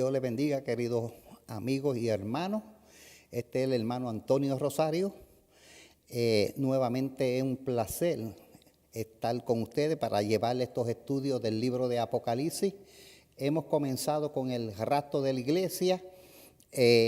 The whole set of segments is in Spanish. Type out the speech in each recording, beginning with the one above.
Dios les bendiga, queridos amigos y hermanos. Este es el hermano Antonio Rosario. Nuevamente es un placer estar con ustedes para llevarles estos estudios del libro de Apocalipsis. Hemos comenzado con el rapto de la iglesia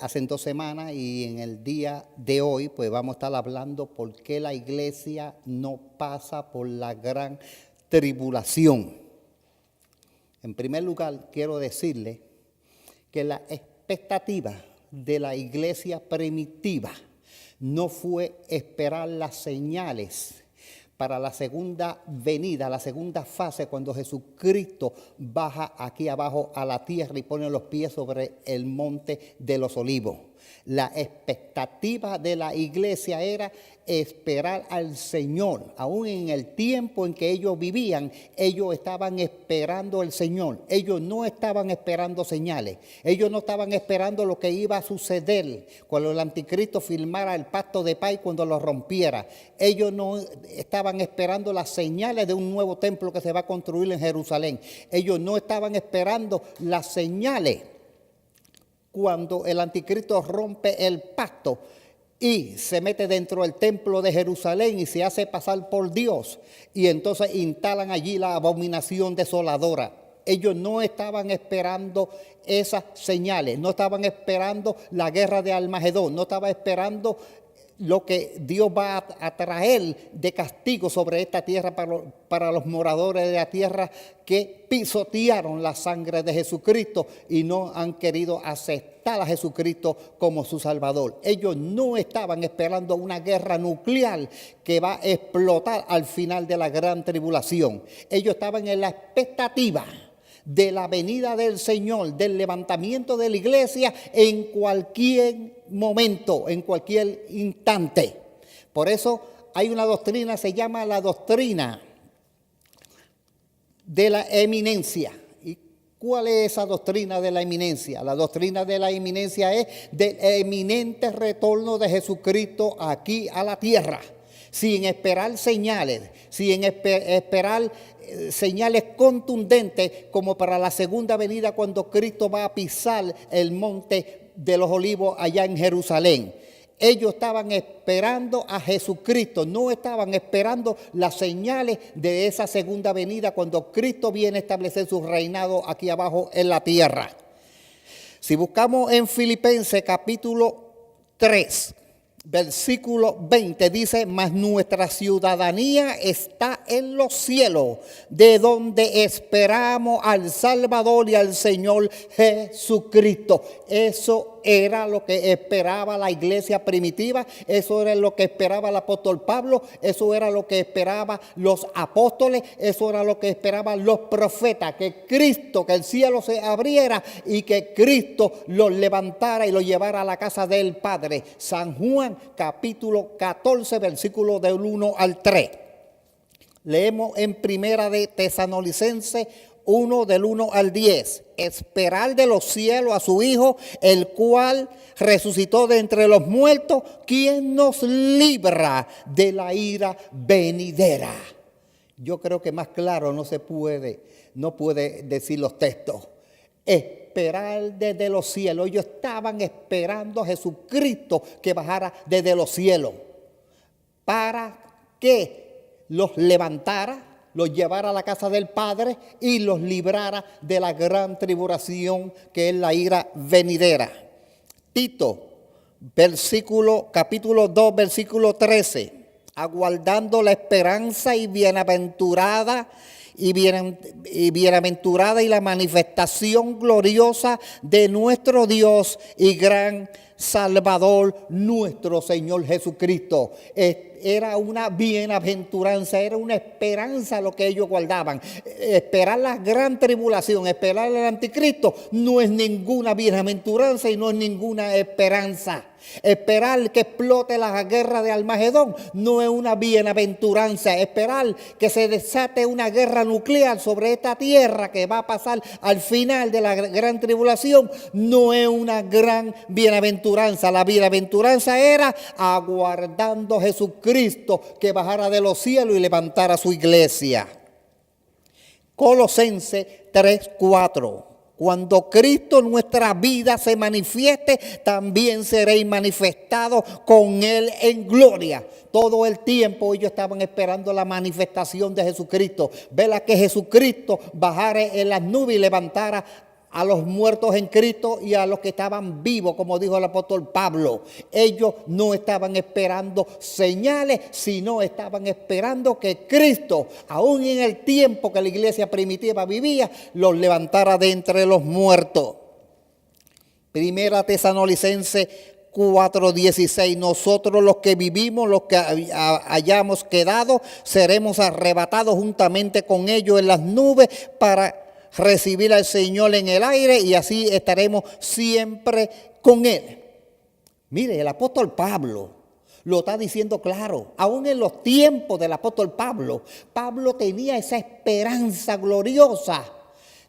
hace 2 semanas y en el día de hoy pues vamos a estar hablando por qué la iglesia no pasa por la gran tribulación. En primer lugar, quiero decirles que la expectativa de la iglesia primitiva no fue esperar las señales para la segunda venida, la segunda fase, cuando Jesucristo baja aquí abajo a la tierra y pone los pies sobre el monte de los olivos. La expectativa de la iglesia era esperar al Señor. Aún en el tiempo en que ellos vivían, ellos estaban esperando al Señor. Ellos no estaban esperando señales. Ellos no estaban esperando lo que iba a suceder cuando el anticristo firmara el pacto de paz y cuando lo rompiera. Ellos no estaban esperando las señales de un nuevo templo que se va a construir en Jerusalén. Ellos no estaban esperando las señales cuando el anticristo rompe el pacto y se mete dentro del templo de Jerusalén y se hace pasar por Dios, y entonces instalan allí la abominación desoladora. Ellos no estaban esperando esas señales, no estaban esperando la guerra de Armagedón, no estaban esperando lo que Dios va a traer de castigo sobre esta tierra para los moradores de la tierra que pisotearon la sangre de Jesucristo y no han querido aceptar a Jesucristo como su Salvador. Ellos no estaban esperando una guerra nuclear que va a explotar al final de la gran tribulación. Ellos estaban en la expectativa de la venida del Señor, del levantamiento de la iglesia en cualquier momento, en cualquier instante. Por eso hay una doctrina, se llama la doctrina de la eminencia. ¿Y cuál es esa doctrina de la eminencia? La doctrina de la eminencia es del eminente retorno de Jesucristo aquí a la tierra, sin esperar señales, sin esperar señales contundentes como para la segunda venida cuando Cristo va a pisar el monte de los olivos allá en Jerusalén. Ellos estaban esperando a Jesucristo, no estaban esperando las señales de esa segunda venida cuando Cristo viene a establecer su reinado aquí abajo en la tierra. Si buscamos en Filipenses capítulo 3, versículo 20 dice: mas nuestra ciudadanía está en los cielos, de donde esperamos al Salvador y al Señor Jesucristo. Eso era lo que esperaba la iglesia primitiva, eso era lo que esperaba el apóstol Pablo, eso era lo que esperaban los apóstoles, eso era lo que esperaban los profetas, que Cristo, que el cielo se abriera y que Cristo los levantara y los llevara a la casa del Padre. San Juan capítulo 14, versículo del 1 al 3. Leemos en Primera de Tesalonicenses 1 del 1 al 10. Esperar de los cielos a su Hijo, el cual resucitó de entre los muertos, quien nos libra de la ira venidera. Yo creo que más claro no puede decir los textos. Esperar desde los cielos. Ellos estaban esperando a Jesucristo que bajara desde los cielos para que los levantara, los llevara a la casa del Padre y los librara de la gran tribulación que es la ira venidera. Tito, capítulo 2, versículo 13. Aguardando la esperanza y bienaventurada y la manifestación gloriosa de nuestro Dios y gran Salvador, nuestro Señor Jesucristo. Era una bienaventuranza, era una esperanza lo que ellos guardaban. Esperar la gran tribulación, esperar al anticristo no es ninguna bienaventuranza y no es ninguna esperanza. Esperar que explote la guerra de Armagedón no es una bienaventuranza. Esperar que se desate una guerra nuclear sobre esta tierra que va a pasar al final de la gran tribulación no es una gran bienaventuranza. La bienaventuranza era aguardando a Jesucristo que bajara de los cielos y levantara su iglesia. Colosenses 3:4. Cuando Cristo en nuestra vida se manifieste, también seréis manifestados con Él en gloria. Todo el tiempo ellos estaban esperando la manifestación de Jesucristo. Vela que Jesucristo bajara en las nubes y levantara a los muertos en Cristo y a los que estaban vivos, como dijo el apóstol Pablo. Ellos no estaban esperando señales, sino estaban esperando que Cristo, aún en el tiempo que la iglesia primitiva vivía, los levantara de entre los muertos. Primera Tesalonicenses 4:16, nosotros los que vivimos, los que hayamos quedado, seremos arrebatados juntamente con ellos en las nubes para recibir al Señor en el aire y así estaremos siempre con Él. Mire, el apóstol Pablo lo está diciendo claro. Aún en los tiempos del apóstol Pablo, Pablo tenía esa esperanza gloriosa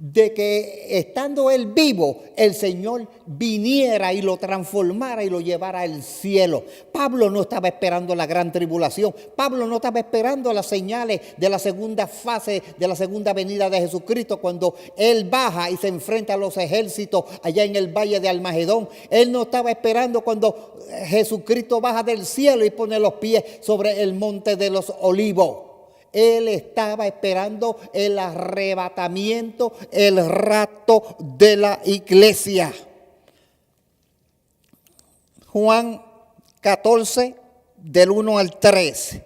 de que estando él vivo, el Señor viniera y lo transformara y lo llevara al cielo. Pablo no estaba esperando la gran tribulación. Pablo no estaba esperando las señales de la segunda fase, de la segunda venida de Jesucristo, cuando él baja y se enfrenta a los ejércitos allá en el valle de Almagedón. Él no estaba esperando cuando Jesucristo baja del cielo y pone los pies sobre el monte de los olivos. Él estaba esperando el arrebatamiento, el rapto de la iglesia. Juan 14, del 1 al 3.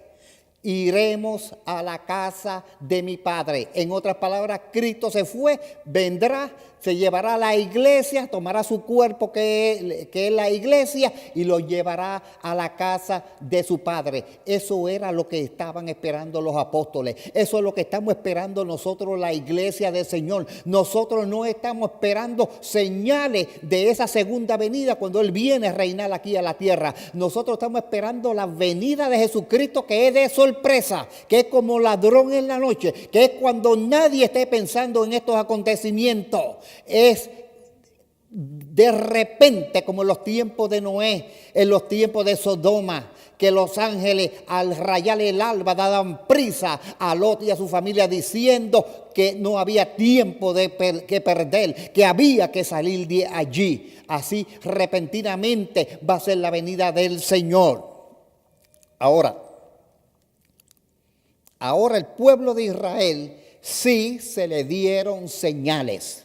Iremos a la casa de mi Padre. En otras palabras, Cristo se fue, vendrá, se llevará a la iglesia, tomará su cuerpo que es la iglesia y lo llevará a la casa de su Padre. Eso era lo que estaban esperando los apóstoles. Eso es lo que estamos esperando nosotros, la iglesia del Señor. Nosotros no estamos esperando señales de esa segunda venida cuando Él viene a reinar aquí a la tierra. Nosotros estamos esperando la venida de Jesucristo, que es de sorpresa, que es como ladrón en la noche, que es cuando nadie esté pensando en estos acontecimientos. Es de repente, como en los tiempos de Noé, en los tiempos de Sodoma, que los ángeles al rayar el alba daban prisa a Lot y a su familia diciendo que no había tiempo que perder, que había que salir de allí. Así repentinamente va a ser la venida del Señor. Ahora el pueblo de Israel sí se le dieron señales.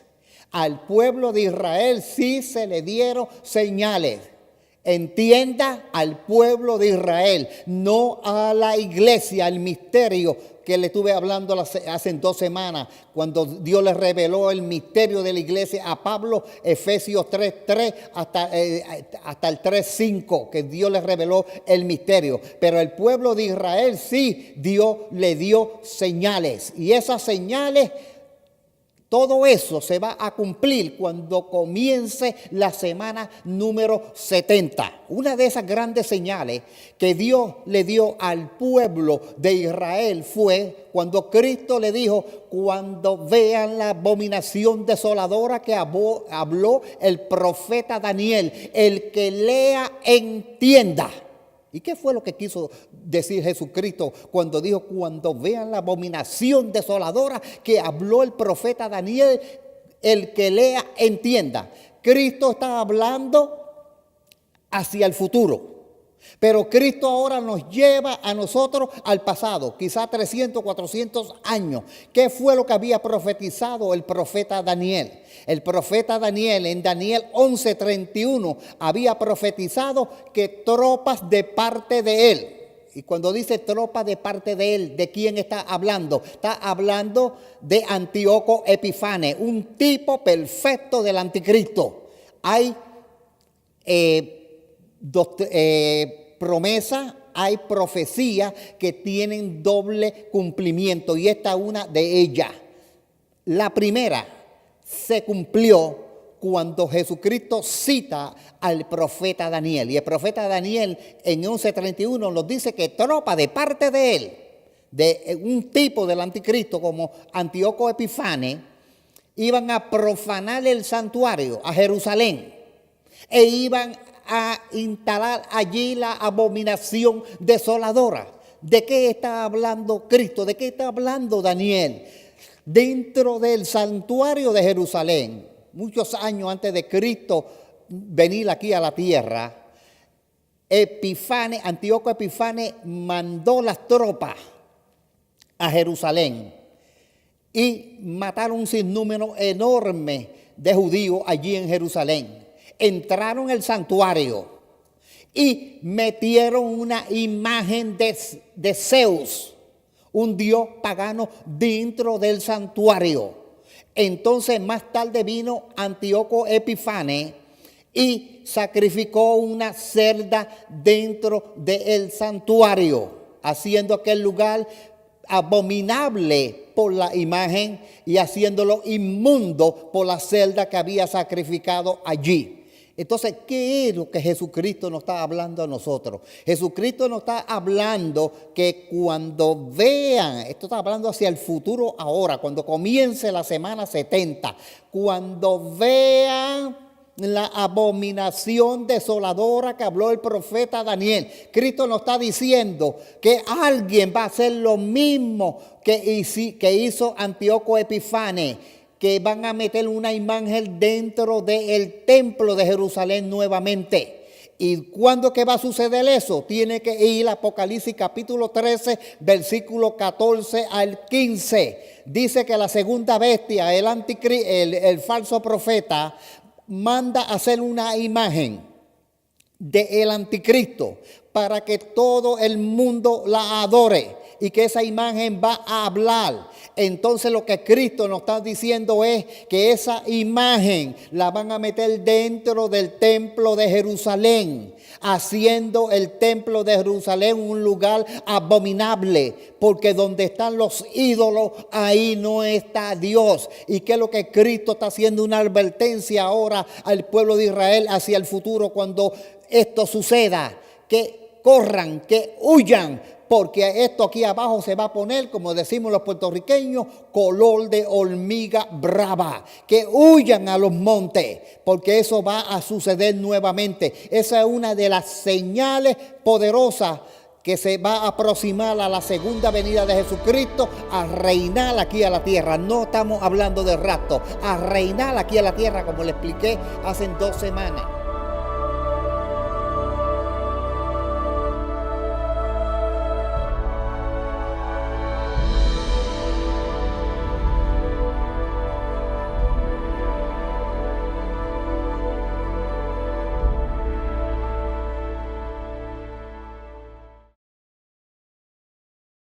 Al pueblo de Israel sí se le dieron señales. Entienda, al pueblo de Israel, no a la iglesia, al misterio que le estuve hablando hace 2 semanas, cuando Dios le reveló el misterio de la iglesia a Pablo, Efesios 3:3 hasta el 3:5, que Dios le reveló el misterio. Pero el pueblo de Israel sí, Dios le dio señales. Y esas señales, todo eso se va a cumplir cuando comience la semana número 70. Una de esas grandes señales que Dios le dio al pueblo de Israel fue cuando Cristo le dijo: cuando vean la abominación desoladora que habló el profeta Daniel, el que lea entienda. ¿Y qué fue lo que quiso decir Jesucristo cuando dijo: cuando vean la abominación desoladora que habló el profeta Daniel, el que lea entienda? Cristo está hablando hacia el futuro. Pero Cristo ahora nos lleva a nosotros al pasado, quizá 300, 400 años. ¿Qué fue lo que había profetizado el profeta Daniel? El profeta Daniel en Daniel 11:31 había profetizado que tropas de parte de él. Y cuando dice tropas de parte de él, ¿de quién está hablando? Está hablando de Antíoco Epifanes, un tipo perfecto del anticristo. Hay promesa, hay profecías que tienen doble cumplimiento y esta es una de ellas. La primera se cumplió cuando Jesucristo cita al profeta Daniel, y el profeta Daniel en 11:31 nos dice que tropa de parte de él, de un tipo del anticristo como Antíoco Epifanes, iban a profanar el santuario a Jerusalén e iban a instalar allí la abominación desoladora. ¿De qué está hablando Cristo? ¿De qué está hablando Daniel? Dentro del santuario de Jerusalén, muchos años antes de Cristo venir aquí a la tierra, Antíoco Epífanes mandó las tropas a Jerusalén y mataron un sinnúmero enorme de judíos allí en Jerusalén. Entraron en el santuario y metieron una imagen de Zeus, un dios pagano, dentro del santuario. Entonces más tarde vino Antíoco Epífanes y sacrificó una cerda dentro del santuario, haciendo aquel lugar abominable por la imagen y haciéndolo inmundo por la cerda que había sacrificado allí. Entonces, ¿qué es lo que Jesucristo nos está hablando a nosotros? Jesucristo nos está hablando que cuando vean, esto está hablando hacia el futuro ahora, cuando comience la semana 70, cuando vean la abominación desoladora que habló el profeta Daniel, Cristo nos está diciendo que alguien va a hacer lo mismo que hizo Antíoco Epífanes, que van a meter una imagen dentro del templo de Jerusalén nuevamente. ¿Y cuándo que va a suceder eso? Tiene que ir a Apocalipsis capítulo 13, versículo 14 al 15. Dice que la segunda bestia, el falso profeta, manda hacer una imagen del anticristo para que todo el mundo la adore y que esa imagen va a hablar. Entonces lo que Cristo nos está diciendo es que esa imagen la van a meter dentro del templo de Jerusalén, haciendo el templo de Jerusalén un lugar abominable, porque donde están los ídolos, ahí no está Dios. ¿Y qué es lo que Cristo está haciendo? Una advertencia ahora al pueblo de Israel hacia el futuro cuando esto suceda, que corran, que huyan, porque esto aquí abajo se va a poner, como decimos los puertorriqueños, color de hormiga brava. Que huyan a los montes, porque eso va a suceder nuevamente. Esa es una de las señales poderosas que se va a aproximar a la segunda venida de Jesucristo, a reinar aquí a la tierra. No estamos hablando de rapto, a reinar aquí a la tierra, como le expliqué hace 2 semanas.